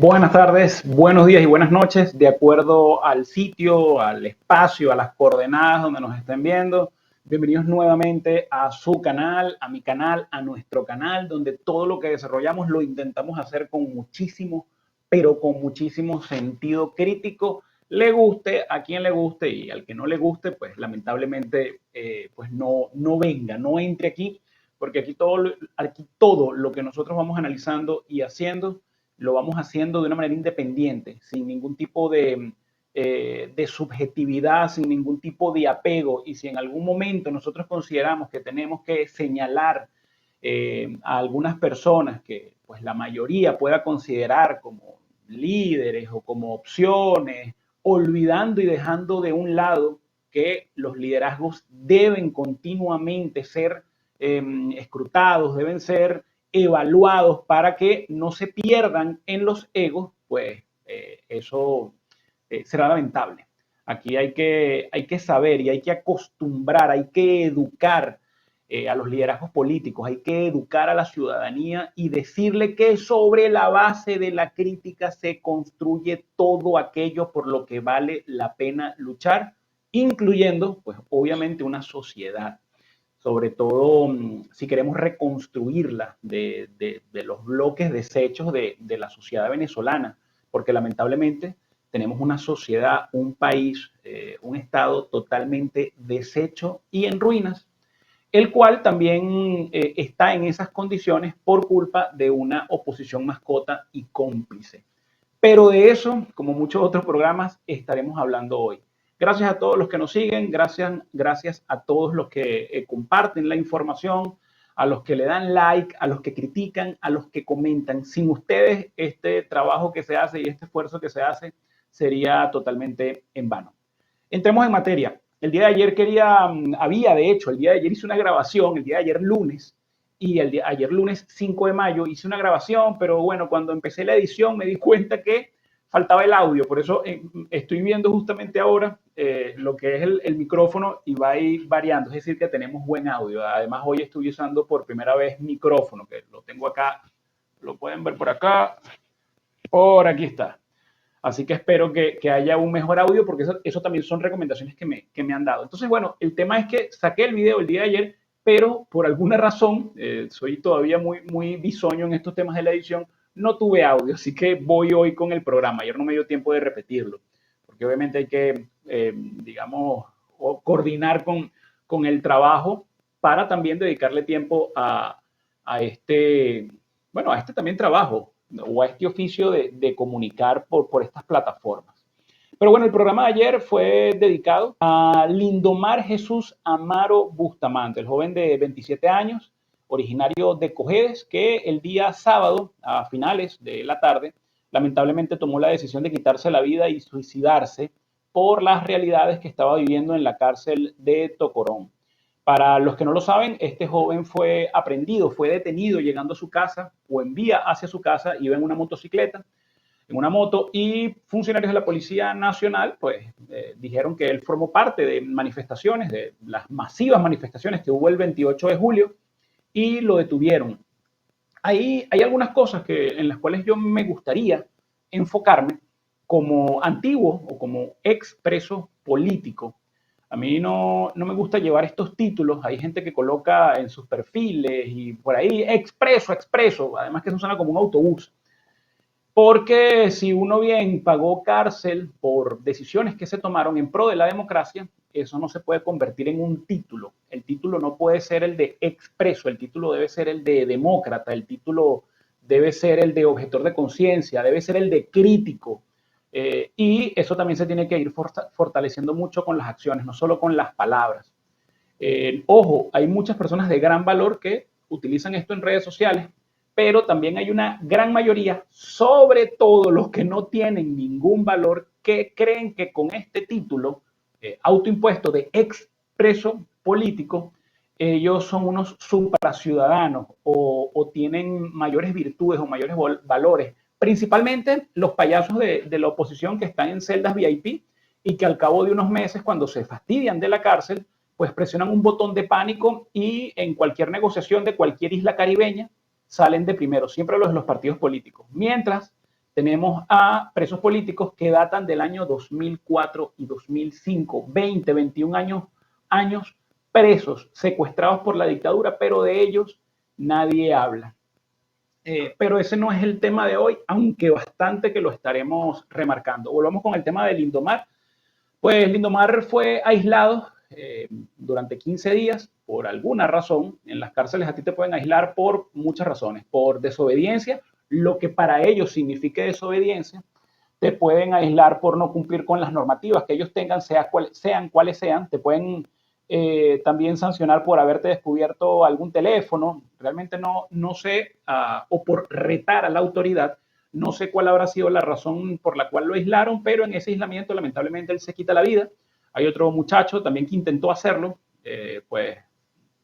Buenas tardes, buenos días y buenas noches, de acuerdo al sitio, al espacio, a las coordenadas donde nos estén viendo. Bienvenidos nuevamente a su canal, a mi canal, a nuestro canal, donde todo lo que desarrollamos lo intentamos hacer con muchísimo, pero con muchísimo sentido crítico. Le guste a quien le guste y al que no le guste, pues lamentablemente pues no venga, no entre aquí, porque aquí todo lo que nosotros vamos analizando y haciendo lo vamos haciendo de una manera independiente, sin ningún tipo de subjetividad, sin ningún tipo de apego. Y si en algún momento nosotros consideramos que tenemos que señalar a algunas personas que pues la mayoría pueda considerar como líderes o como opciones, olvidando y dejando de un lado que los liderazgos deben continuamente ser escrutados, deben ser evaluados para que no se pierdan en los egos, pues eso será lamentable. Aquí hay que saber y hay que acostumbrar, hay que educar a los liderazgos políticos, hay que educar a la ciudadanía y decirle que sobre la base de la crítica se construye todo aquello por lo que vale la pena luchar, incluyendo, pues obviamente, una sociedad, sobre todo si queremos reconstruirla de los bloques deshechos de la sociedad venezolana, porque lamentablemente tenemos una sociedad, un país, un Estado totalmente deshecho y en ruinas, el cual también está en esas condiciones por culpa de una oposición mascota y cómplice. Pero de eso, como muchos otros programas, estaremos hablando hoy. Gracias a todos los que nos siguen, gracias a todos los que comparten la información, a los que le dan like, a los que critican, a los que comentan. Sin ustedes, este trabajo que se hace y este esfuerzo que se hace sería totalmente en vano. Entremos en materia. El día de ayer el día de ayer hice una grabación, el día de ayer lunes, y ayer lunes 5 de mayo hice una grabación, pero bueno, cuando empecé la edición me di cuenta que faltaba el audio, por eso estoy viendo justamente ahora lo que es el micrófono y va a ir variando, es decir, que tenemos buen audio. Además, hoy estoy usando por primera vez micrófono, que lo tengo acá, lo pueden ver por acá, por aquí está. Así que espero que haya un mejor audio porque eso también son recomendaciones que me han dado. Entonces, bueno, el tema es que saqué el video el día de ayer, pero por alguna razón, soy todavía muy bisoño en estos temas de la edición, no tuve audio, así que voy hoy con el programa. Ayer no me dio tiempo de repetirlo, porque obviamente hay que, digamos, coordinar con el trabajo para también dedicarle tiempo a bueno, a este también trabajo o a este oficio de comunicar por estas plataformas. Pero bueno, el programa de ayer fue dedicado a Lindomar Jesús Amaro Bustamante, el joven de 27 años, originario de Cojedes, que el día sábado, a finales de la tarde, lamentablemente tomó la decisión de quitarse la vida y suicidarse por las realidades que estaba viviendo en la cárcel de Tocorón. Para los que no lo saben, este joven fue aprendido, fue detenido llegando a su casa o en vía hacia su casa, iba en una motocicleta, en una moto, y funcionarios de la Policía Nacional pues dijeron que él formó parte de manifestaciones, de las masivas manifestaciones que hubo el 28 de julio y lo detuvieron. Ahí hay algunas cosas en las cuales yo me gustaría enfocarme como antiguo o como expreso político. A mí no me gusta llevar estos títulos. Hay gente que coloca en sus perfiles y por ahí expreso, además que eso suena como un autobús. Porque si uno bien pagó cárcel por decisiones que se tomaron en pro de la democracia, eso no se puede convertir en un título. El título no puede ser el de expreso, el título debe ser el de demócrata, el título debe ser el de objetor de conciencia, debe ser el de crítico. Y eso también se tiene que ir fortaleciendo mucho con las acciones, no solo con las palabras. Ojo, hay muchas personas de gran valor que utilizan esto en redes sociales, pero también hay una gran mayoría, sobre todo los que no tienen ningún valor, que creen que con este título autoimpuesto de expreso político, ellos son unos supraciudadanos o tienen mayores virtudes o mayores valores. Principalmente los payasos de la oposición que están en celdas VIP y que al cabo de unos meses, cuando se fastidian de la cárcel, pues presionan un botón de pánico y en cualquier negociación de cualquier isla caribeña salen de primero, siempre los partidos políticos. Mientras Tenemos a presos políticos que datan del año 2004 y 2005, 20, 21 años presos, secuestrados por la dictadura, pero de ellos nadie habla. Pero ese no es el tema de hoy, aunque bastante que lo estaremos remarcando. Volvamos con el tema de Lindomar. Pues Lindomar fue aislado durante 15 días por alguna razón. En las cárceles a ti te pueden aislar por muchas razones. Por desobediencia, lo que para ellos signifique desobediencia. Te pueden aislar por no cumplir con las normativas que ellos tengan, sean cuales sean. Te pueden también sancionar por haberte descubierto algún teléfono. Realmente no sé, o por retar a la autoridad. No sé cuál habrá sido la razón por la cual lo aislaron, pero en ese aislamiento lamentablemente él se quita la vida. Hay otro muchacho también que intentó hacerlo, pues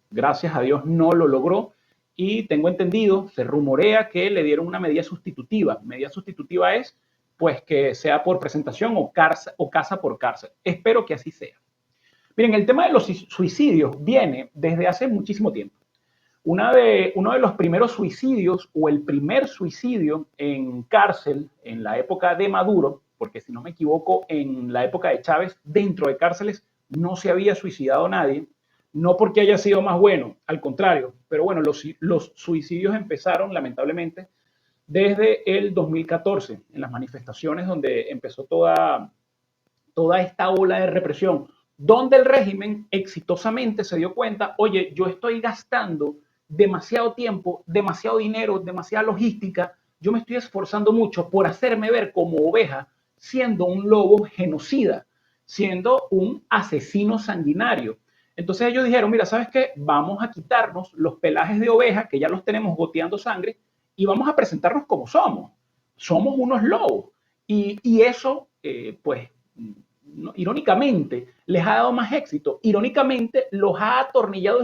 gracias a Dios no lo logró. Y tengo entendido, se rumorea que le dieron una medida sustitutiva. Medida sustitutiva es pues que sea por presentación o casa por cárcel. Espero que así sea. Miren, el tema de los suicidios viene desde hace muchísimo tiempo. Uno de los primeros suicidios o el primer suicidio en cárcel en la época de Maduro, porque si no me equivoco, en la época de Chávez, dentro de cárceles no se había suicidado nadie, no porque haya sido más bueno, al contrario, pero bueno, los suicidios empezaron lamentablemente desde el 2014, en las manifestaciones donde empezó toda esta ola de represión, donde el régimen exitosamente se dio cuenta, oye, yo estoy gastando demasiado tiempo, demasiado dinero, demasiada logística, yo me estoy esforzando mucho por hacerme ver como oveja, siendo un lobo genocida, siendo un asesino sanguinario. Entonces ellos dijeron, mira, ¿sabes qué? Vamos a quitarnos los pelajes de oveja, que ya los tenemos goteando sangre, y vamos a presentarnos como somos. Somos unos lobos. Y eso, pues, no, irónicamente, les ha dado más éxito. Irónicamente, los ha atornillado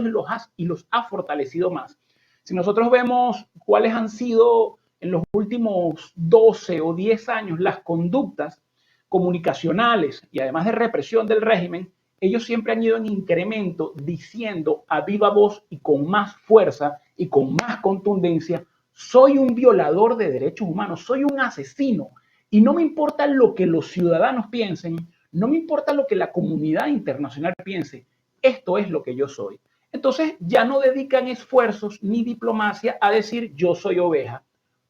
y los ha fortalecido más. Si nosotros vemos cuáles han sido en los últimos 12 o 10 años las conductas comunicacionales y además de represión del régimen, ellos siempre han ido en incremento diciendo a viva voz y con más fuerza y con más contundencia, soy un violador de derechos humanos, soy un asesino y no me importa lo que los ciudadanos piensen, no me importa lo que la comunidad internacional piense, esto es lo que yo soy. Entonces ya no dedican esfuerzos ni diplomacia a decir yo soy oveja,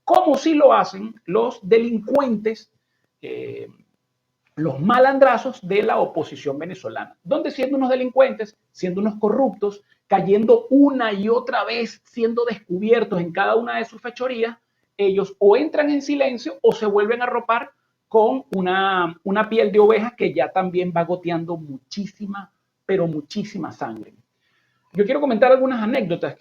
como si lo hacen los delincuentes, los malandrazos de la oposición venezolana, donde siendo unos delincuentes, siendo unos corruptos, cayendo una y otra vez, siendo descubiertos en cada una de sus fechorías, ellos o entran en silencio o se vuelven a arropar con una piel de oveja que ya también va goteando muchísima, pero muchísima sangre. Yo quiero comentar algunas anécdotas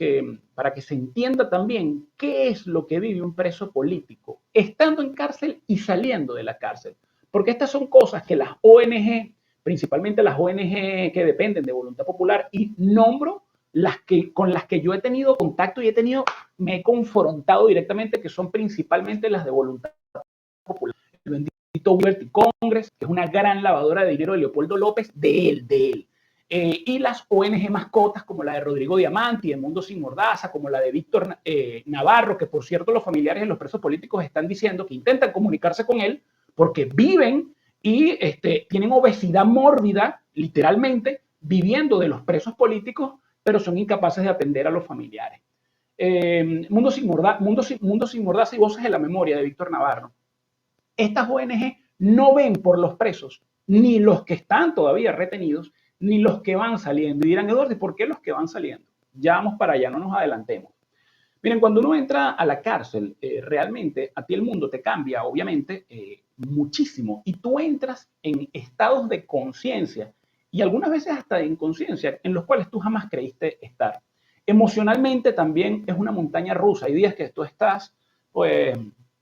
para que se entienda también qué es lo que vive un preso político estando en cárcel y saliendo de la cárcel. Porque estas son cosas que las ONG, principalmente las ONG que dependen de Voluntad Popular, y nombro con las que yo he tenido contacto y me he confrontado directamente, que son principalmente las de Voluntad Popular. El bendito Liberty Congress, que es una gran lavadora de dinero de Leopoldo López, de él. Y las ONG mascotas como la de Rodrigo Diamanti, de Mundo Sin Mordaza, como la de Víctor Navarro, que por cierto los familiares de los presos políticos están diciendo que intentan comunicarse con él porque viven y tienen obesidad mórbida, literalmente, viviendo de los presos políticos, pero son incapaces de atender a los familiares. Mundo Sin Mordaza y Voces de la Memoria de Víctor Navarro. Estas ONG no ven por los presos, ni los que están todavía retenidos, ni los que van saliendo. Y dirán, Eduardo, ¿y por qué los que van saliendo? Ya vamos para allá, no nos adelantemos. Miren, cuando uno entra a la cárcel, realmente a ti el mundo te cambia, obviamente, muchísimo. Y tú entras en estados de conciencia y algunas veces hasta de inconsciencia en los cuales tú jamás creíste estar. Emocionalmente también es una montaña rusa. Hay días que tú estás, pues,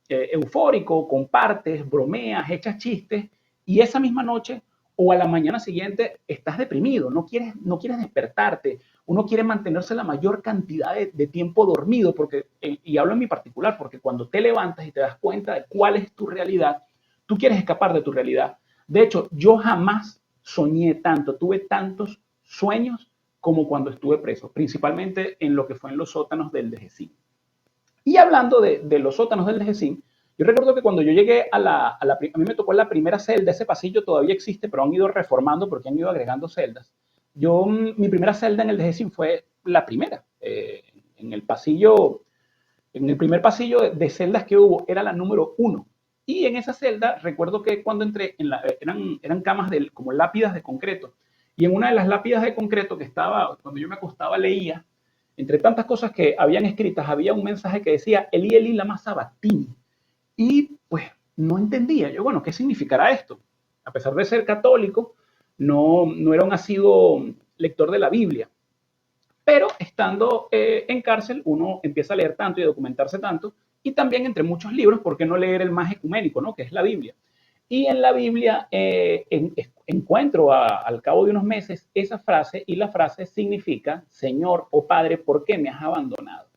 eufórico, compartes, bromeas, echas chistes y esa misma noche o a la mañana siguiente estás deprimido, no quieres despertarte, uno quiere mantenerse la mayor cantidad de tiempo dormido, porque, y hablo en mi particular, porque cuando te levantas y te das cuenta de cuál es tu realidad, tú quieres escapar de tu realidad. De hecho, yo jamás soñé tanto, tuve tantos sueños como cuando estuve preso, principalmente en lo que fue en los sótanos del DGCIN. Y hablando de los sótanos del DGCIN, Yo recuerdo que cuando yo llegué a mí me tocó la primera celda, ese pasillo todavía existe, pero han ido reformando porque han ido agregando celdas. Mi primera celda en el DGCIN fue la primera. En el pasillo, en el primer pasillo de celdas que hubo, era la número 1. Y en esa celda, recuerdo que cuando entré, eran camas como lápidas de concreto. Y en una de las lápidas de concreto que estaba, cuando yo me acostaba, leía, entre tantas cosas que habían escritas, había un mensaje que decía, Eli, Eli, lama sabactini. Y pues no entendía yo, bueno, ¿qué significará esto? A pesar de ser católico, no era un asiduo lector de la Biblia. Pero estando en cárcel, uno empieza a leer tanto y a documentarse tanto, y también entre muchos libros, ¿por qué no leer el más ecuménico, ¿no? Que es la Biblia? Y en la Biblia encuentro al cabo de unos meses esa frase, y la frase significa, Señor o Padre, ¿por qué me has abandonado?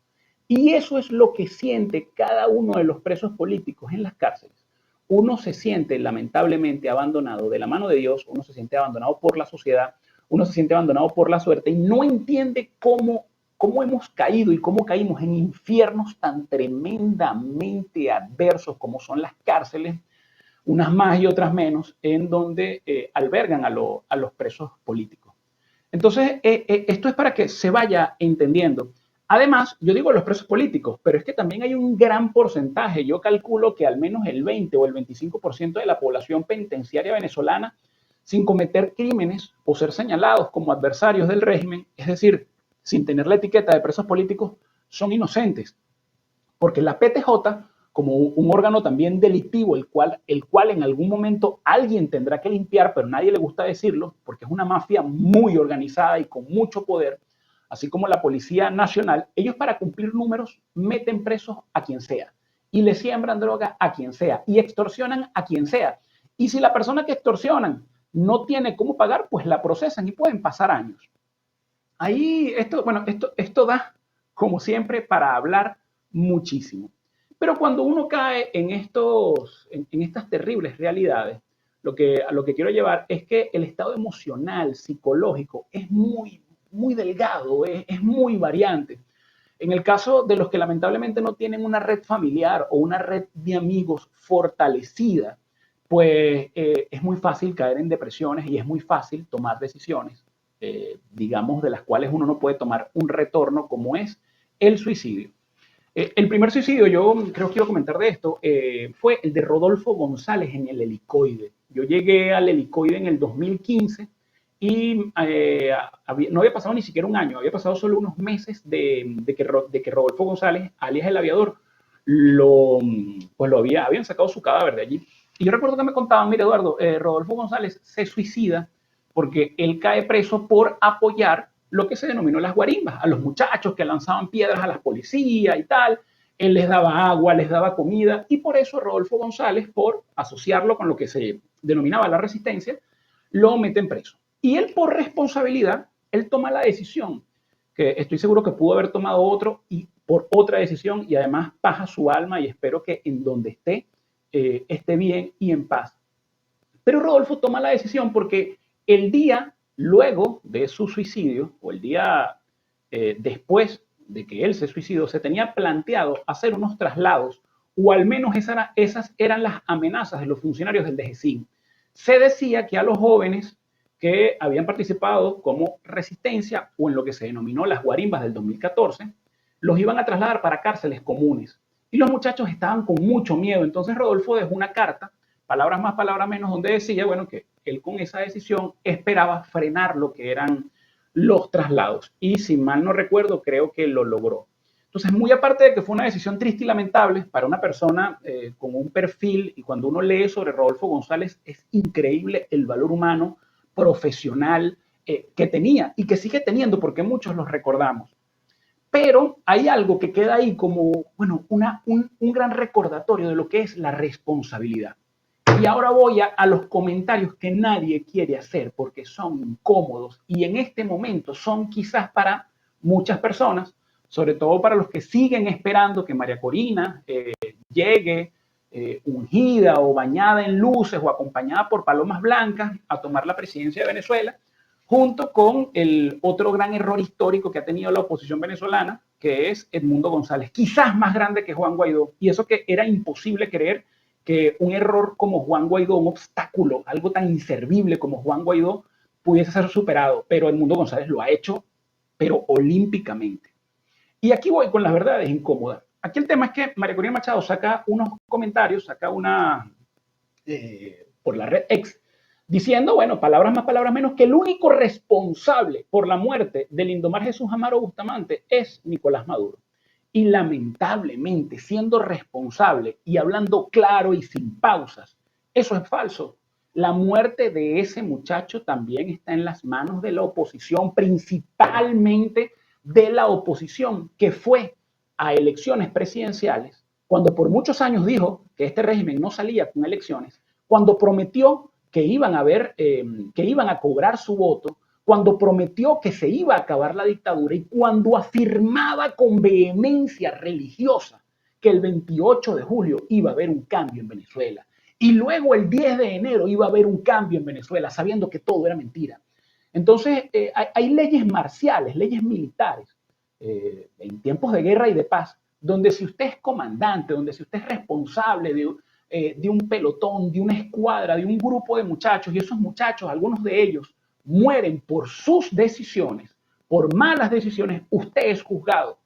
Y eso es lo que siente cada uno de los presos políticos en las cárceles. Uno se siente lamentablemente abandonado de la mano de Dios, uno se siente abandonado por la sociedad, uno se siente abandonado por la suerte y no entiende cómo hemos caído y cómo caímos en infiernos tan tremendamente adversos como son las cárceles, unas más y otras menos, en donde albergan a los presos políticos. Entonces, esto es para que se vaya entendiendo. Además, yo digo los presos políticos, pero es que también hay un gran porcentaje. Yo calculo que al menos el 20 o el 25% de la población penitenciaria venezolana, sin cometer crímenes o ser señalados como adversarios del régimen, es decir, sin tener la etiqueta de presos políticos, son inocentes. Porque la PTJ, como un órgano también delictivo, el cual en algún momento alguien tendrá que limpiar, pero nadie le gusta decirlo, porque es una mafia muy organizada y con mucho poder, así como la Policía Nacional, ellos para cumplir números meten presos a quien sea y le siembran droga a quien sea y extorsionan a quien sea. Y si la persona que extorsionan no tiene cómo pagar, pues la procesan y pueden pasar años. Ahí, esto da, como siempre, para hablar muchísimo. Pero cuando uno cae en estas terribles realidades, a lo que quiero llevar es que el estado emocional, psicológico, es muy delgado, es muy variante. En el caso de los que lamentablemente no tienen una red familiar o una red de amigos fortalecida, pues es muy fácil caer en depresiones y es muy fácil tomar decisiones, digamos, de las cuales uno no puede tomar un retorno, como es el suicidio. El primer suicidio, yo creo que quiero comentar de esto, fue el de Rodolfo González en el Helicoide. Yo llegué al Helicoide en el 2015 y no había pasado ni siquiera un año, había pasado solo unos meses de que Rodolfo González, alias el aviador, habían sacado su cadáver de allí. Y yo recuerdo que me contaban, mire Eduardo, Rodolfo González se suicida porque él cae preso por apoyar lo que se denominó las guarimbas, a los muchachos que lanzaban piedras a las policías y tal. Él les daba agua, les daba comida, y por eso Rodolfo González, por asociarlo con lo que se denominaba la resistencia, lo meten preso. Y él, por responsabilidad, él toma la decisión, que estoy seguro que pudo haber tomado otro y por otra decisión, y además paja su alma, y espero que en donde esté bien y en paz. Pero Rodolfo toma la decisión porque el día luego de su suicidio, o el día después de que él se suicidó, se tenía planteado hacer unos traslados, o al menos esas eran las amenazas de los funcionarios del DGCIN. Se decía que a los jóvenes que habían participado como resistencia o en lo que se denominó las guarimbas del 2014, los iban a trasladar para cárceles comunes. Y los muchachos estaban con mucho miedo. Entonces Rodolfo dejó una carta, palabras más, palabras menos, donde decía, bueno, que él con esa decisión esperaba frenar lo que eran los traslados. Y si mal no recuerdo, creo que lo logró. Entonces, muy aparte de que fue una decisión triste y lamentable para una persona con un perfil, y cuando uno lee sobre Rodolfo González, es increíble el valor humano, profesional que tenía y que sigue teniendo, porque muchos los recordamos. Pero hay algo que queda ahí como, bueno, un gran recordatorio de lo que es la responsabilidad. Y ahora voy a los comentarios que nadie quiere hacer porque son incómodos y en este momento son quizás para muchas personas, sobre todo para los que siguen esperando que María Corina llegue ungida o bañada en luces o acompañada por palomas blancas a tomar la presidencia de Venezuela, junto con el otro gran error histórico que ha tenido la oposición venezolana, que es Edmundo González, quizás más grande que Juan Guaidó, y eso que era imposible creer que un error como Juan Guaidó, un obstáculo, algo tan inservible como Juan Guaidó, pudiese ser superado, pero Edmundo González lo ha hecho, pero olímpicamente. Y aquí voy con las verdades incómodas. Aquí el tema es que María Corina Machado saca unos comentarios, saca una, por la red X, diciendo, bueno, palabras más, palabras menos, que el único responsable por la muerte del Lindomar Jesús Amaro Bustamante es Nicolás Maduro. Y lamentablemente, siendo responsable y hablando claro y sin pausas, eso es falso. La muerte de ese muchacho también está en las manos de la oposición, principalmente de la oposición, que fue a elecciones presidenciales, cuando por muchos años dijo que este régimen no salía con elecciones, cuando prometió que iban a ver, que iban a cobrar su voto, cuando prometió que se iba a acabar la dictadura y cuando afirmaba con vehemencia religiosa que el 28 de julio iba a haber un cambio en Venezuela y luego el 10 de enero iba a haber un cambio en Venezuela, sabiendo que todo era mentira. Entonces, hay leyes marciales, leyes militares, en tiempos de guerra y de paz, donde si usted es comandante, donde si usted es responsable de un pelotón, de una escuadra, de un grupo de muchachos, y esos muchachos, algunos de ellos, mueren por sus decisiones, por malas decisiones, usted es juzgado.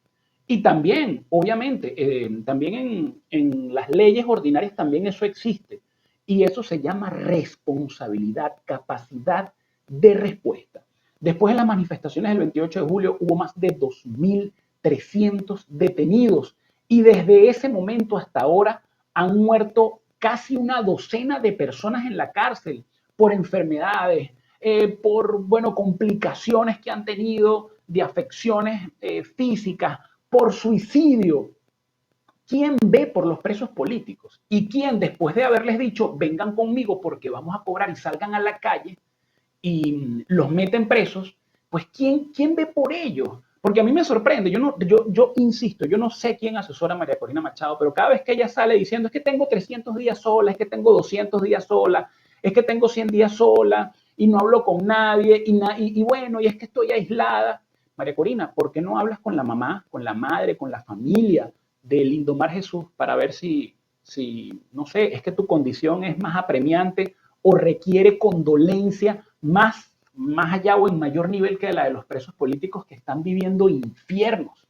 Y también, obviamente, también en las leyes ordinarias también eso existe. Y eso se llama responsabilidad, capacidad de respuesta. Después de las manifestaciones del 28 de julio hubo más de 2.300 detenidos y desde ese momento hasta ahora han muerto casi una docena de personas en la cárcel por enfermedades, por, bueno, complicaciones que han tenido de afecciones físicas, por suicidio. ¿Quién ve por los presos políticos? ¿Y quién, después de haberles dicho, vengan conmigo porque vamos a cobrar y salgan a la calle y los meten presos? Pues ¿quién ve por ellos? Porque a mí me sorprende, yo insisto, yo no sé quién asesora a María Corina Machado, pero cada vez que ella sale diciendo es que tengo 300 días sola, es que tengo 200 días sola, es que tengo 100 días sola y no hablo con nadie y bueno, y es que estoy aislada. María Corina, ¿por qué no hablas con la mamá, con la madre, con la familia de Lindomar Jesús para ver si, no sé, es que tu condición es más apremiante o requiere condolencia más allá o en mayor nivel que la de los presos políticos que están viviendo infiernos?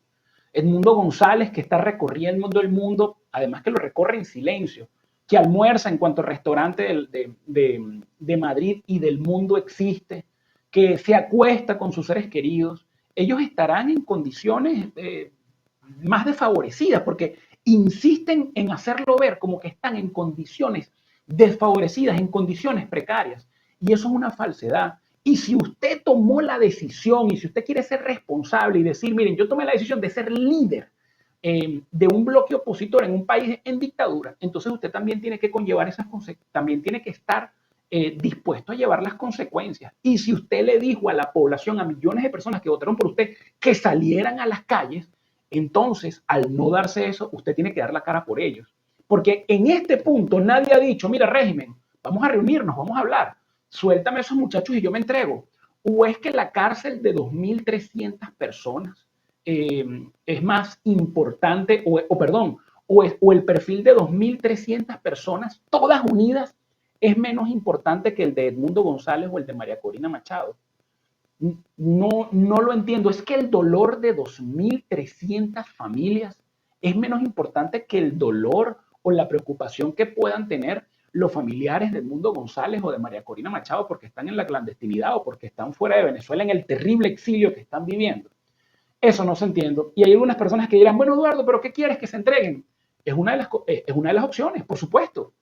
Edmundo González, que está recorriendo el mundo, además que lo recorre en silencio, que almuerza en cuanto restaurante de Madrid y del mundo existe, que se acuesta con sus seres queridos, ellos estarán en condiciones más desfavorecidas, porque insisten en hacerlo ver como que están en condiciones desfavorecidas, en condiciones precarias. Y eso es una falsedad. Y si usted tomó la decisión y si usted quiere ser responsable y decir, miren, yo tomé la decisión de ser líder de un bloque opositor en un país en dictadura, entonces usted también tiene que conllevar esas consecuencias, también tiene que estar dispuesto a llevar las consecuencias. Y si usted le dijo a la población, a millones de personas que votaron por usted, que salieran a las calles, entonces, al no darse eso, usted tiene que dar la cara por ellos. Porque en este punto nadie ha dicho, mira, régimen, vamos a reunirnos, vamos a hablar, suéltame a esos muchachos y yo me entrego. ¿O es que la cárcel de 2.300 personas es más importante, o el perfil de 2.300 personas, todas unidas, es menos importante que el de Edmundo González o el de María Corina Machado? No lo entiendo. Es que el dolor de 2.300 familias es menos importante que el dolor o la preocupación que puedan tener los familiares de Edmundo González o de María Corina Machado porque están en la clandestinidad o porque están fuera de Venezuela en el terrible exilio que están viviendo. Eso no se entiende. Y hay algunas personas que dirán, bueno, Eduardo, ¿pero qué quieres que se entreguen? Es una de las opciones, por supuesto.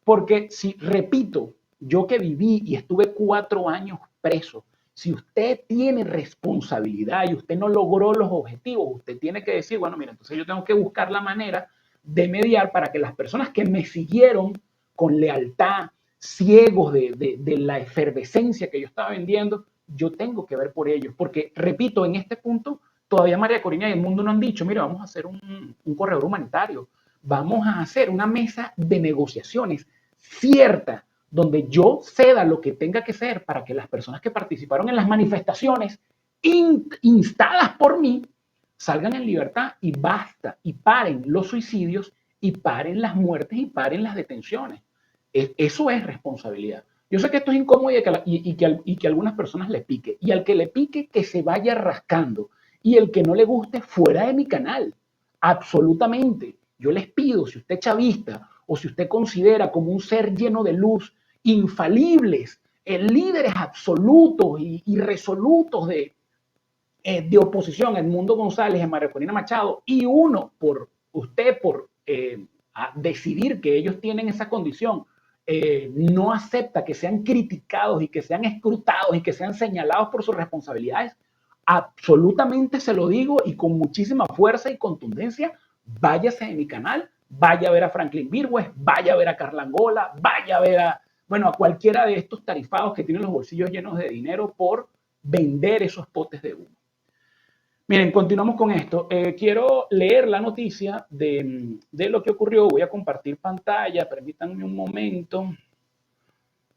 Porque si, repito, yo que viví y estuve 4 años preso, si usted tiene responsabilidad y usted no logró los objetivos, usted tiene que decir, bueno, mira, entonces yo tengo que buscar la manera de mediar para que las personas que me siguieron con lealtad, ciegos de la efervescencia que yo estaba vendiendo, yo tengo que ver por ellos. Porque, repito, en este punto, todavía María Corina y el mundo no han dicho, mira, vamos a hacer un corredor humanitario, vamos a hacer una mesa de negociaciones cierta, donde yo ceda lo que tenga que ser para que las personas que participaron en las manifestaciones instadas por mí salgan en libertad y basta, y paren los suicidios, y paren las muertes, y paren las detenciones. Eso es responsabilidad. Yo sé que esto es incómodo y que a algunas personas le pique, y al que le pique, que se vaya rascando, y el que no le guste, fuera de mi canal. Absolutamente. Yo les pido, si usted es chavista o si usted considera como un ser lleno de luz, infalibles, líderes absolutos y resolutos de oposición, Edmundo González y María Corina Machado, y uno por usted, por decidir que ellos tienen esa condición, no acepta que sean criticados y que sean escrutados y que sean señalados por sus responsabilidades, absolutamente se lo digo y con muchísima fuerza y contundencia, váyase de mi canal, vaya a ver a Franklin Virgües, vaya a ver a Carla Angola, vaya a ver a cualquiera de estos tarifados que tienen los bolsillos llenos de dinero por vender esos potes de humo. Miren, continuamos con esto. Quiero leer la noticia de lo que ocurrió. Voy a compartir pantalla, permítanme un momento.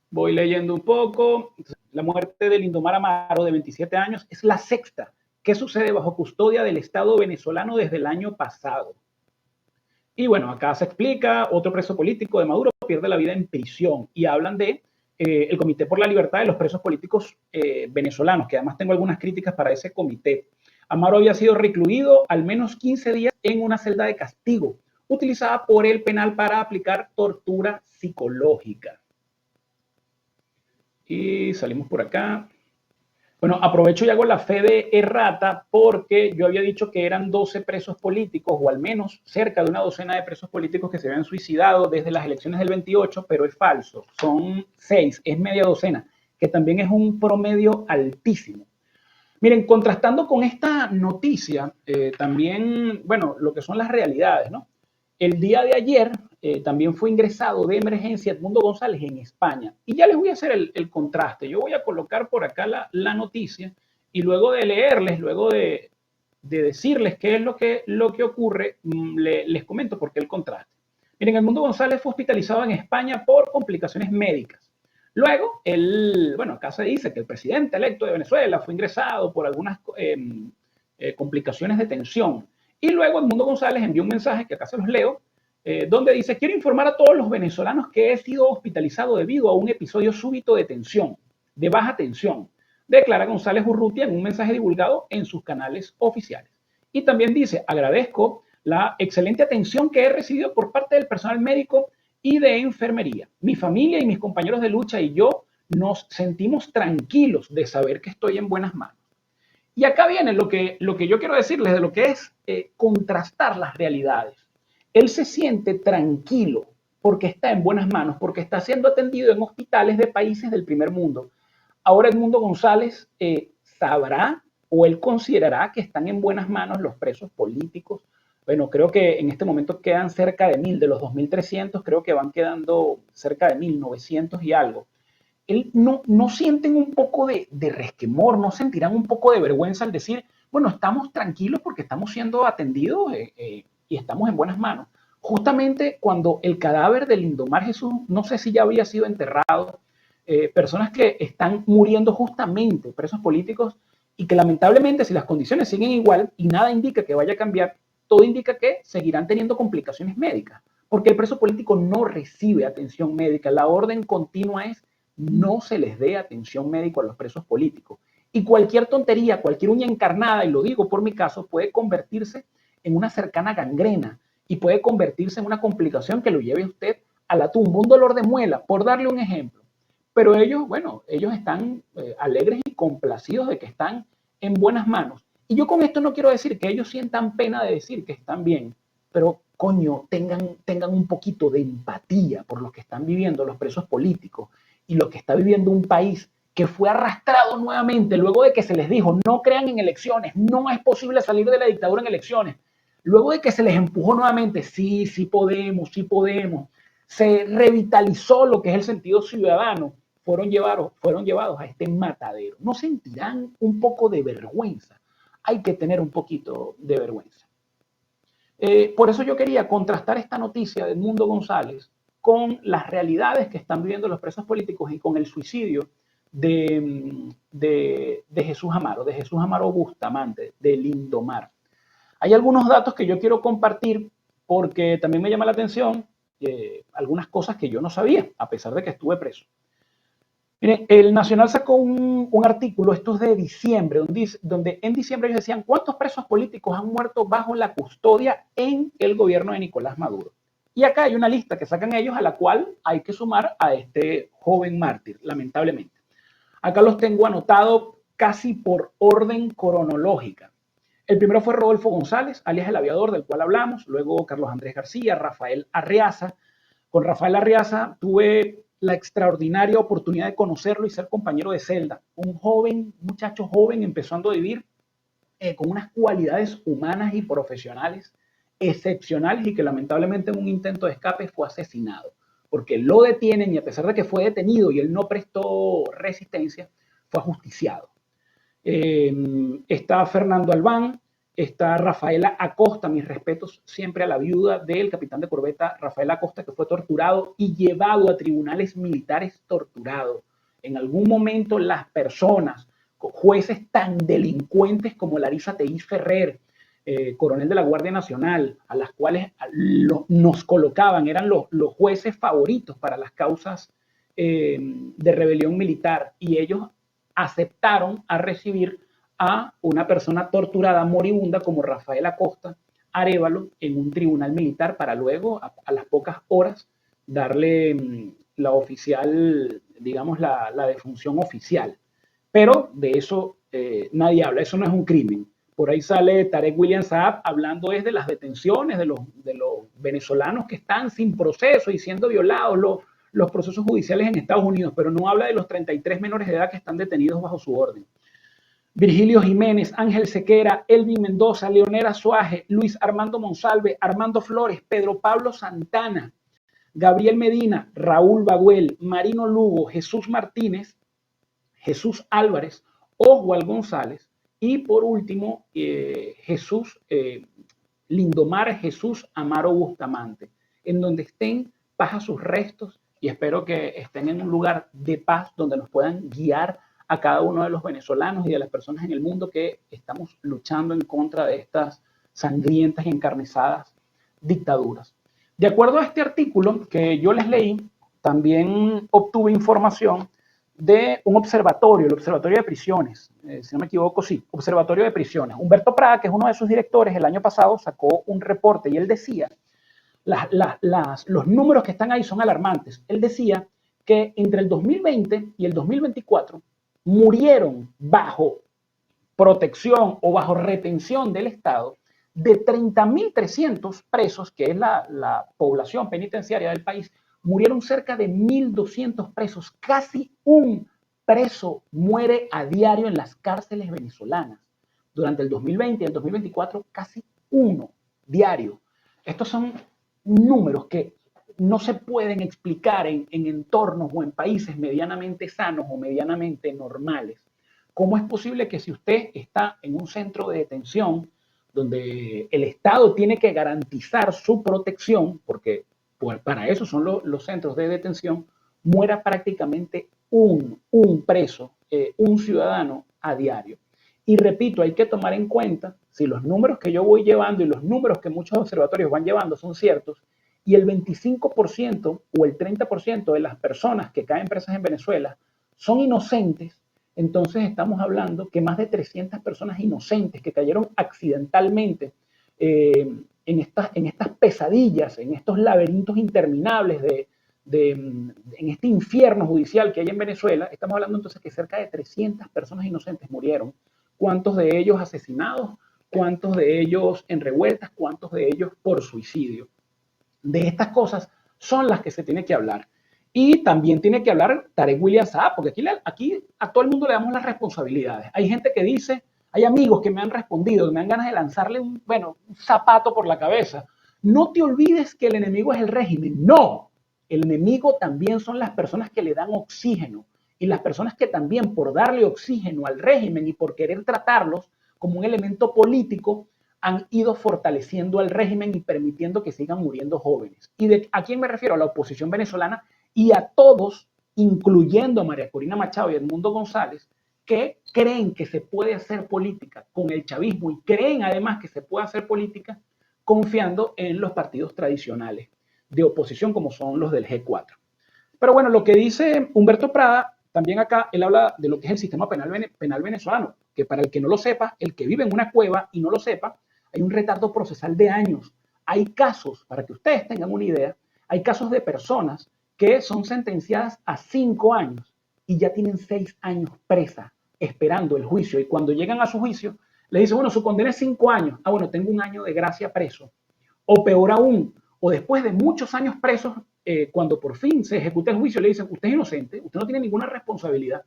Voy leyendo un poco. La muerte de Lindomar Amaro, de 27 años, es la sexta que sucede bajo custodia del Estado venezolano desde el año pasado. Y bueno, acá se explica, otro preso político de Maduro pierde la vida en prisión y hablan de el Comité por la Libertad de los Presos Políticos Venezolanos, que además tengo algunas críticas para ese comité. Amaro había sido recluido al menos 15 días en una celda de castigo, utilizada por el penal para aplicar tortura psicológica. Y salimos por acá. Bueno, aprovecho y hago la fe de errata porque yo había dicho que eran 12 presos políticos, o al menos cerca de una docena de presos políticos que se habían suicidado desde las elecciones del 28, pero es falso. Son 6, es media docena, que también es un promedio altísimo. Miren, contrastando con esta noticia, también, bueno, lo que son las realidades, ¿no? El día de ayer también fue ingresado de emergencia Edmundo González en España. Y ya les voy a hacer el contraste. Yo voy a colocar por acá la noticia y luego de leerles, luego de decirles qué es lo que ocurre, les comento por qué el contraste. Miren, Edmundo González fue hospitalizado en España por complicaciones médicas. Luego, bueno, acá se dice que el presidente electo de Venezuela fue ingresado por algunas complicaciones de tensión. Y luego Edmundo González envió un mensaje, que acá se los leo, donde dice: quiero informar a todos los venezolanos que he sido hospitalizado debido a un episodio súbito de tensión, de baja tensión, declara González Urrutia en un mensaje divulgado en sus canales oficiales. Y también dice: agradezco la excelente atención que he recibido por parte del personal médico y de enfermería. Mi familia y mis compañeros de lucha y yo nos sentimos tranquilos de saber que estoy en buenas manos. Y acá viene lo que yo quiero decirles de lo que es contrastar las realidades. Él se siente tranquilo porque está en buenas manos, porque está siendo atendido en hospitales de países del primer mundo. Ahora Edmundo González sabrá o él considerará que están en buenas manos los presos políticos. Bueno, creo que en este momento quedan cerca de 1000, de los 2300, creo que van quedando cerca de 1900 y algo. Él no sienten un poco de resquemor, no sentirán un poco de vergüenza al decir, bueno, estamos tranquilos porque estamos siendo atendidos y estamos en buenas manos. Justamente cuando el cadáver de Lindomar Jesús, no sé si ya había sido enterrado, personas que están muriendo justamente, presos políticos, y que lamentablemente si las condiciones siguen igual y nada indica que vaya a cambiar, todo indica que seguirán teniendo complicaciones médicas, porque el preso político no recibe atención médica. La orden continua es: no se les dé atención médica a los presos políticos. Y cualquier tontería, cualquier uña encarnada, y lo digo por mi caso, puede convertirse en una cercana gangrena y puede convertirse en una complicación que lo lleve a usted a la tumba, un dolor de muela, por darle un ejemplo. Pero ellos, bueno, ellos están alegres y complacidos de que están en buenas manos. Y yo con esto no quiero decir que ellos sientan pena de decir que están bien, pero coño, tengan un poquito de empatía por lo que están viviendo los presos políticos y lo que está viviendo un país que fue arrastrado nuevamente luego de que se les dijo: no crean en elecciones, no es posible salir de la dictadura en elecciones. Luego de que se les empujó nuevamente: sí, sí podemos, sí podemos. Se revitalizó lo que es el sentido ciudadano. Fueron llevados a este matadero. ¿No sentirán un poco de vergüenza? Hay que tener un poquito de vergüenza. Por eso yo quería contrastar esta noticia de Edmundo González con las realidades que están viviendo los presos políticos y con el suicidio de Jesús Amaro Bustamante, de Lindomar. Hay algunos datos que yo quiero compartir porque también me llama la atención algunas cosas que yo no sabía, a pesar de que estuve preso. Miren, el Nacional sacó un artículo, esto es de diciembre, donde en diciembre ellos decían cuántos presos políticos han muerto bajo la custodia en el gobierno de Nicolás Maduro. Y acá hay una lista que sacan ellos a la cual hay que sumar a este joven mártir, lamentablemente. Acá los tengo anotados casi por orden cronológica. El primero fue Rodolfo González, alias el aviador, del cual hablamos, luego Carlos Andrés García, Rafael Arriaza. Con Rafael Arriaza tuve la extraordinaria oportunidad de conocerlo y ser compañero de celda. Un joven, muchacho joven, empezando a vivir con unas cualidades humanas y profesionales excepcionales y que lamentablemente en un intento de escape fue asesinado. Porque lo detienen y a pesar de que fue detenido y él no prestó resistencia, fue ajusticiado. Está Fernando Albán, está Rafaela Acosta, mis respetos siempre a la viuda del capitán de corbeta Rafael Acosta, que fue torturado y llevado a tribunales militares torturado. En algún momento las personas, jueces tan delincuentes como Larisa Teiz Ferrer, coronel de la Guardia Nacional, a las cuales nos colocaban, eran los jueces favoritos para las causas de rebelión militar, y ellos aceptaron a recibir a una persona torturada moribunda como Rafael Acosta Arévalo en un tribunal militar para luego, a las pocas horas, darle la oficial, digamos, la defunción oficial. Pero de eso nadie habla, eso no es un crimen. Por ahí sale Tarek William Saab hablando es de las detenciones de los venezolanos que están sin proceso y siendo violados los procesos judiciales en Estados Unidos, pero no habla de los 33 menores de edad que están detenidos bajo su orden. Virgilio Jiménez, Ángel Sequera, Elvin Mendoza, Leonera Suaje, Luis Armando Monsalve, Armando Flores, Pedro Pablo Santana, Gabriel Medina, Raúl Baguel, Marino Lugo, Jesús Martínez, Jesús Álvarez, Oswald González y por último Lindomar Jesús Amaro Bustamante. En donde estén, paz a sus restos y espero que estén en un lugar de paz donde nos puedan guiar a cada uno de los venezolanos y de las personas en el mundo que estamos luchando en contra de estas sangrientas y encarnizadas dictaduras. De acuerdo a este artículo que yo les leí, también obtuve información de un observatorio, el Observatorio de Prisiones, si no me equivoco, sí, Observatorio de Prisiones. Humberto Prada, que es uno de sus directores, el año pasado sacó un reporte y él decía, los números que están ahí son alarmantes. Él decía que entre el 2020 y el 2024 murieron bajo protección o bajo retención del Estado de 30.300 presos, que es la población penitenciaria del país, murieron cerca de 1.200 presos. Casi un preso muere a diario en las cárceles venezolanas. Durante el 2020 y el 2024, casi uno diario. Estos son números que no se pueden explicar en entornos o en países medianamente sanos o medianamente normales. ¿Cómo es posible que si usted está en un centro de detención donde el Estado tiene que garantizar su protección, porque pues, para eso son los centros de detención, muera prácticamente un preso, un ciudadano a diario? Y repito, hay que tomar en cuenta si los números que yo voy llevando y los números que muchos observatorios van llevando son ciertos, y el 25% o el 30% de las personas que caen presas en Venezuela son inocentes, entonces estamos hablando que más de 300 personas inocentes que cayeron accidentalmente en estas pesadillas, en estos laberintos interminables en este infierno judicial que hay en Venezuela, estamos hablando entonces que cerca de 300 personas inocentes murieron. ¿Cuántos de ellos asesinados? ¿Cuántos de ellos en revueltas? ¿Cuántos de ellos por suicidio? De estas cosas son las que se tiene que hablar. Y también tiene que hablar Tarek William Saab, porque aquí a todo el mundo le damos las responsabilidades. Hay gente que dice, hay amigos que me han respondido, que me dan ganas de lanzarle un zapato por la cabeza. No te olvides que el enemigo es el régimen. No, el enemigo también son las personas que le dan oxígeno y las personas que también por darle oxígeno al régimen y por querer tratarlos como un elemento político, han ido fortaleciendo al régimen y permitiendo que sigan muriendo jóvenes. ¿Y a quién me refiero? A la oposición venezolana y a todos, incluyendo a María Corina Machado y Edmundo González, que creen que se puede hacer política con el chavismo y creen además que se puede hacer política confiando en los partidos tradicionales de oposición como son los del G4. Pero bueno, lo que dice Humberto Prada, también acá él habla de lo que es el sistema penal venezolano, que para el que no lo sepa, el que vive en una cueva y no lo sepa, hay un retardo procesal de años. Hay casos, para que ustedes tengan una idea, hay casos de personas que son sentenciadas a 5 años y ya tienen 6 años presa esperando el juicio. Y cuando llegan a su juicio, le dicen, bueno, su condena es 5 años. Ah, bueno, tengo un año de gracia preso. O peor aún, o después de muchos años presos, cuando por fin se ejecuta el juicio, le dicen, usted es inocente, usted no tiene ninguna responsabilidad.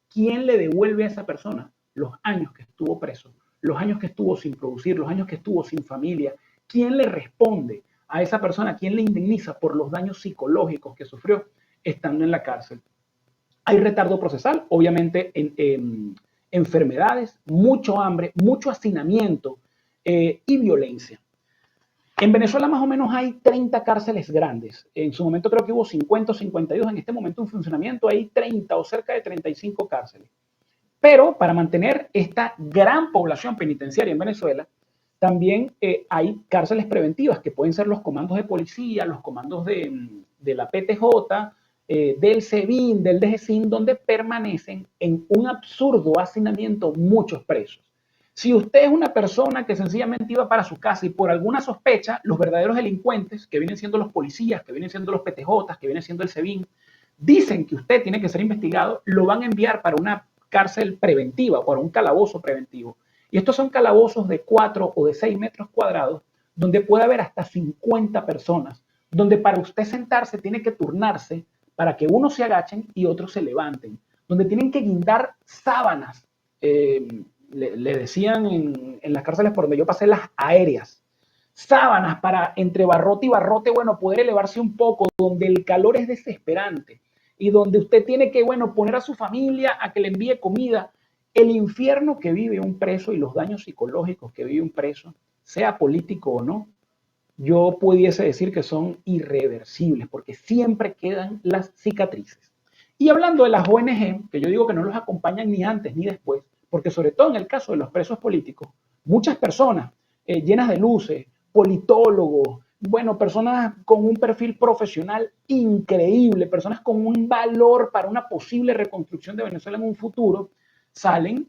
¿Quién le devuelve a esa persona los años que estuvo preso, los años que estuvo sin producir, los años que estuvo sin familia? ¿Quién le responde a esa persona? ¿Quién le indemniza por los daños psicológicos que sufrió estando en la cárcel? Hay retardo procesal, obviamente en enfermedades, mucho hambre, mucho hacinamiento y violencia. En Venezuela más o menos hay 30 cárceles grandes. En su momento creo que hubo 50 o 52. En este momento en funcionamiento hay 30 o cerca de 35 cárceles. Pero para mantener esta gran población penitenciaria en Venezuela, también hay cárceles preventivas que pueden ser los comandos de policía, los comandos de la PTJ, del SEBIN, del DGCIN, donde permanecen en un absurdo hacinamiento muchos presos. Si usted es una persona que sencillamente iba para su casa y por alguna sospecha, los verdaderos delincuentes, que vienen siendo los policías, que vienen siendo los PTJ, que vienen siendo el SEBIN, dicen que usted tiene que ser investigado, lo van a enviar para una cárcel preventiva, para un calabozo preventivo. Y estos son calabozos de 4 o de 6 metros cuadrados, donde puede haber hasta 50 personas, donde para usted sentarse tiene que turnarse para que unos se agachen y otros se levanten, donde tienen que guindar sábanas. Le decían en las cárceles por donde yo pasé, las aéreas, sábanas para entre barrote y barrote, bueno, poder elevarse un poco, donde el calor es desesperante y donde usted tiene que, bueno, poner a su familia a que le envíe comida. El infierno que vive un preso y los daños psicológicos que vive un preso, sea político o no, yo pudiese decir que son irreversibles porque siempre quedan las cicatrices. Y hablando de las ONG, que yo digo que no los acompañan ni antes ni después, porque sobre todo en el caso de los presos políticos, muchas personas llenas de luces, politólogos, bueno, personas con un perfil profesional increíble, personas con un valor para una posible reconstrucción de Venezuela en un futuro, salen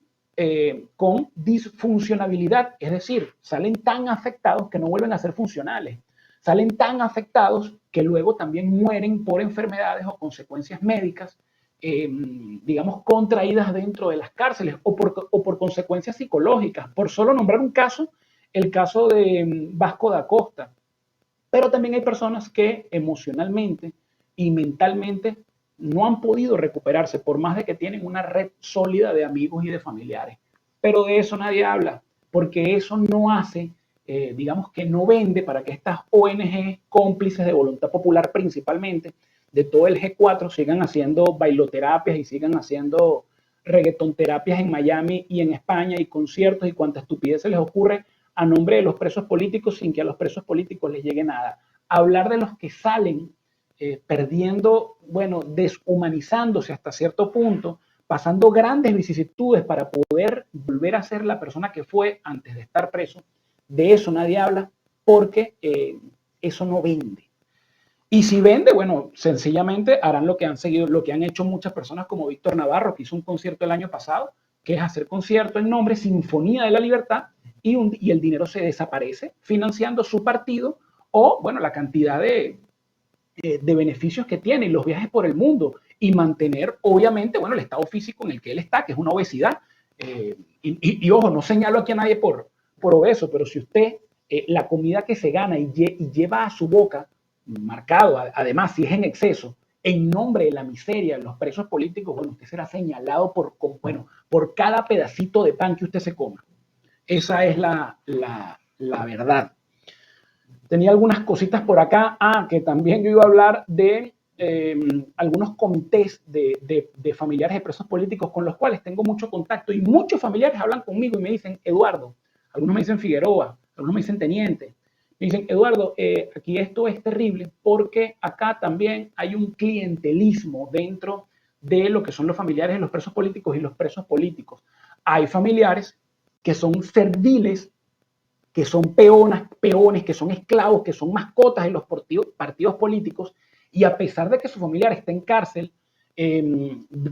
con disfuncionabilidad, es decir, salen tan afectados que no vuelven a ser funcionales, salen tan afectados que luego también mueren por enfermedades o consecuencias médicas, digamos, contraídas dentro de las cárceles o por consecuencias psicológicas. Por solo nombrar un caso, el caso de Vasco da Costa. Pero también hay personas que emocionalmente y mentalmente no han podido recuperarse por más de que tienen una red sólida de amigos y de familiares. Pero de eso nadie habla, porque eso no hace, digamos que no vende para que estas ONG cómplices de voluntad popular principalmente, de todo el G4, sigan haciendo bailoterapias y sigan haciendo reggaeton terapias en Miami y en España y conciertos y cuanta estupidez se les ocurre a nombre de los presos políticos sin que a los presos políticos les llegue nada. Hablar de los que salen perdiendo, bueno, deshumanizándose hasta cierto punto, pasando grandes vicisitudes para poder volver a ser la persona que fue antes de estar preso, de eso nadie habla porque eso no vende. Y si vende, bueno, sencillamente harán lo que han seguido, lo que han hecho muchas personas como Víctor Navarro, que hizo un concierto el año pasado, que es hacer concierto en nombre Sinfonía de la Libertad y el dinero se desaparece financiando su partido o, bueno, la cantidad de beneficios que tiene y los viajes por el mundo y mantener, obviamente, bueno, el estado físico en el que él está, que es una obesidad. Y ojo, no señalo aquí a nadie por obeso, pero si usted la comida que se gana y lleva a su boca, marcado, además, si es en exceso, en nombre de la miseria de los presos políticos, bueno, usted será señalado por cada pedacito de pan que usted se coma. Esa es la verdad. Tenía algunas cositas por acá. Que también yo iba a hablar de algunos comités de familiares de presos políticos con los cuales tengo mucho contacto y muchos familiares hablan conmigo y me dicen, Eduardo, algunos me dicen Figueroa, algunos me dicen Teniente, me dicen, Eduardo, aquí esto es terrible porque acá también hay un clientelismo dentro de lo que son los familiares de los presos políticos y los presos políticos. Hay familiares que son serviles, que son peones, que son esclavos, que son mascotas en los partidos políticos, y a pesar de que su familiar está en cárcel,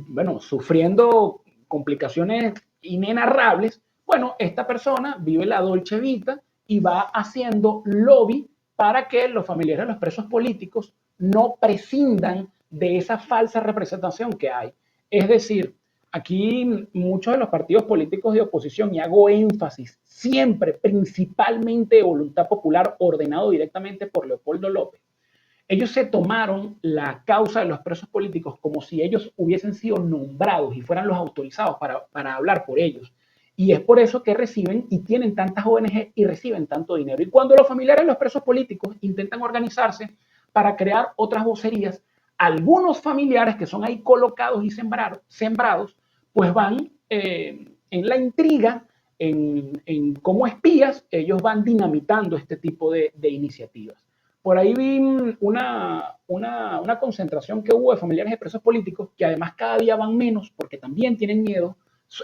bueno, sufriendo complicaciones inenarrables, bueno, esta persona vive la dolce vita y va haciendo lobby para que los familiares de los presos políticos no prescindan de esa falsa representación que hay. Es decir, aquí muchos de los partidos políticos de oposición, y hago énfasis, siempre, principalmente de voluntad popular, ordenado directamente por Leopoldo López, ellos se tomaron la causa de los presos políticos como si ellos hubiesen sido nombrados y fueran los autorizados para hablar por ellos. Y es por eso que reciben y tienen tantas ONG y reciben tanto dinero. Y cuando los familiares de los presos políticos intentan organizarse para crear otras vocerías, algunos familiares que son ahí colocados y sembrados, pues van en la intriga, como espías, ellos van dinamitando este tipo de iniciativas. Por ahí vi una concentración que hubo de familiares de presos políticos que además cada día van menos porque también tienen miedo,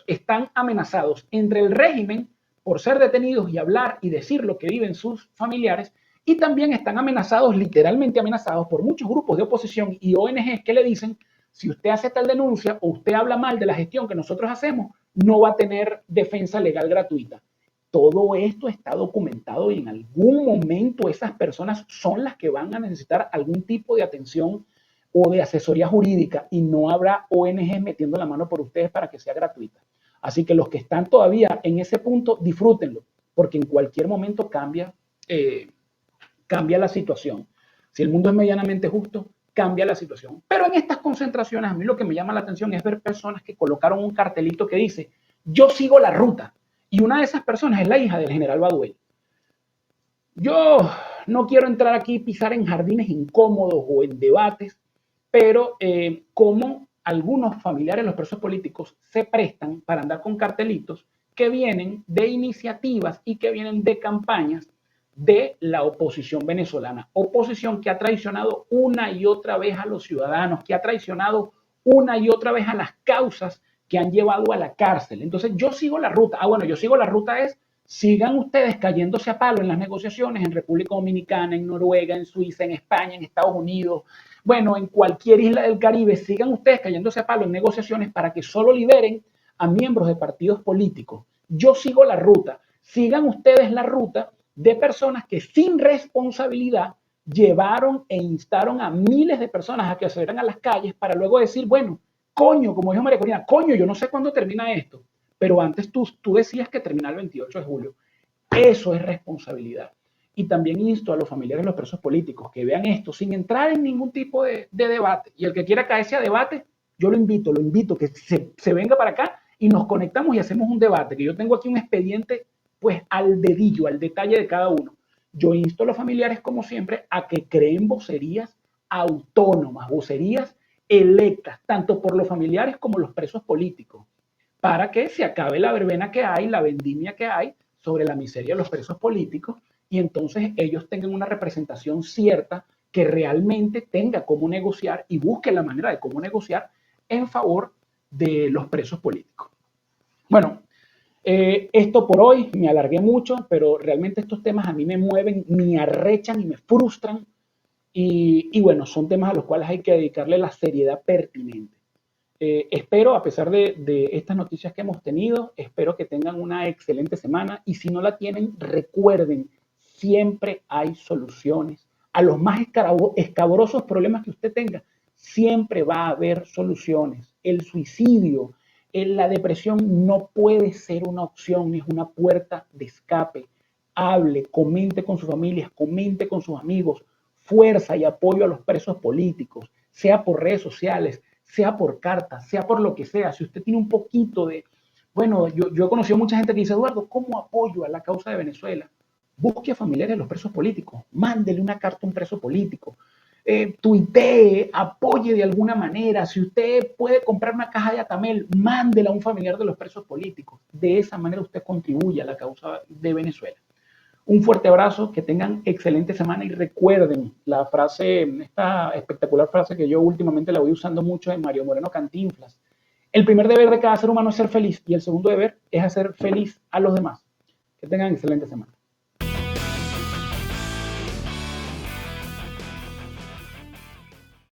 están amenazados entre el régimen por ser detenidos y hablar y decir lo que viven sus familiares, y también están amenazados, literalmente amenazados, por muchos grupos de oposición y ONGs que le dicen: si usted hace tal denuncia o usted habla mal de la gestión que nosotros hacemos, no va a tener defensa legal gratuita. Todo esto está documentado y en algún momento esas personas son las que van a necesitar algún tipo de atención o de asesoría jurídica, y no habrá ONG metiendo la mano por ustedes para que sea gratuita. Así que los que están todavía en ese punto, disfrútenlo, porque en cualquier momento cambia la situación. Si el mundo es medianamente justo, cambia la situación. Pero en estas concentraciones, a mí lo que me llama la atención es ver personas que colocaron un cartelito que dice: yo sigo la ruta. Y una de esas personas es la hija del general Baduel. Yo no quiero entrar aquí y pisar en jardines incómodos o en debates, pero como algunos familiares de los presos políticos se prestan para andar con cartelitos que vienen de iniciativas y que vienen de campañas de la oposición venezolana. Oposición que ha traicionado una y otra vez a los ciudadanos, que ha traicionado una y otra vez a las causas que han llevado a la cárcel. Entonces yo sigo la ruta. Bueno, yo sigo la ruta es: sigan ustedes cayéndose a palo en las negociaciones en República Dominicana, en Noruega, en Suiza, en España, en Estados Unidos, bueno, en cualquier isla del Caribe, sigan ustedes cayéndose a palo en negociaciones para que solo liberen a miembros de partidos políticos. Yo sigo la ruta. Sigan ustedes la ruta de personas que sin responsabilidad llevaron e instaron a miles de personas a que salieran a las calles para luego decir: bueno, coño, como dijo María Corina, coño, yo no sé cuándo termina esto, pero antes tú decías que termina el 28 de julio. Eso es responsabilidad. Y también insto a los familiares de los presos políticos que vean esto sin entrar en ningún tipo de debate. Y el que quiera caerse a debate, yo lo invito que se venga para acá y nos conectamos y hacemos un debate, que yo tengo aquí un expediente pues al dedillo, al detalle de cada uno. Yo insto a los familiares, como siempre, a que creen vocerías autónomas, vocerías electas, tanto por los familiares como los presos políticos, para que se acabe la verbena que hay, la vendimia que hay sobre la miseria de los presos políticos, y entonces ellos tengan una representación cierta que realmente tenga cómo negociar y busque la manera de cómo negociar en favor de los presos políticos. Bueno, esto por hoy, me alargué mucho, pero realmente estos temas a mí me mueven, me arrechan y me frustran, y bueno, son temas a los cuales hay que dedicarle la seriedad pertinente. Espero, a pesar de estas noticias que hemos tenido, espero que tengan una excelente semana, y si no la tienen, recuerden, siempre hay soluciones. A los más escabrosos problemas que usted tenga, siempre va a haber soluciones. El suicidio, la depresión no puede ser una opción, es una puerta de escape. Hable, comente con sus familias, comente con sus amigos, fuerza y apoyo a los presos políticos, sea por redes sociales, sea por cartas, sea por lo que sea. Si usted tiene un poquito de... Bueno, yo he conocido mucha gente que dice: Eduardo, ¿cómo apoyo a la causa de Venezuela? Busque a familiares de los presos políticos, mándele una carta a un preso político, tuitee, apoye de alguna manera. Si usted puede comprar una caja de Atamel, mándela a un familiar de los presos políticos. De esa manera usted contribuye a la causa de Venezuela. Un fuerte abrazo, que tengan excelente semana y recuerden la frase, esta espectacular frase que yo últimamente la voy usando mucho de Mario Moreno Cantinflas. El primer deber de cada ser humano es ser feliz y el segundo deber es hacer feliz a los demás. Que tengan excelente semana.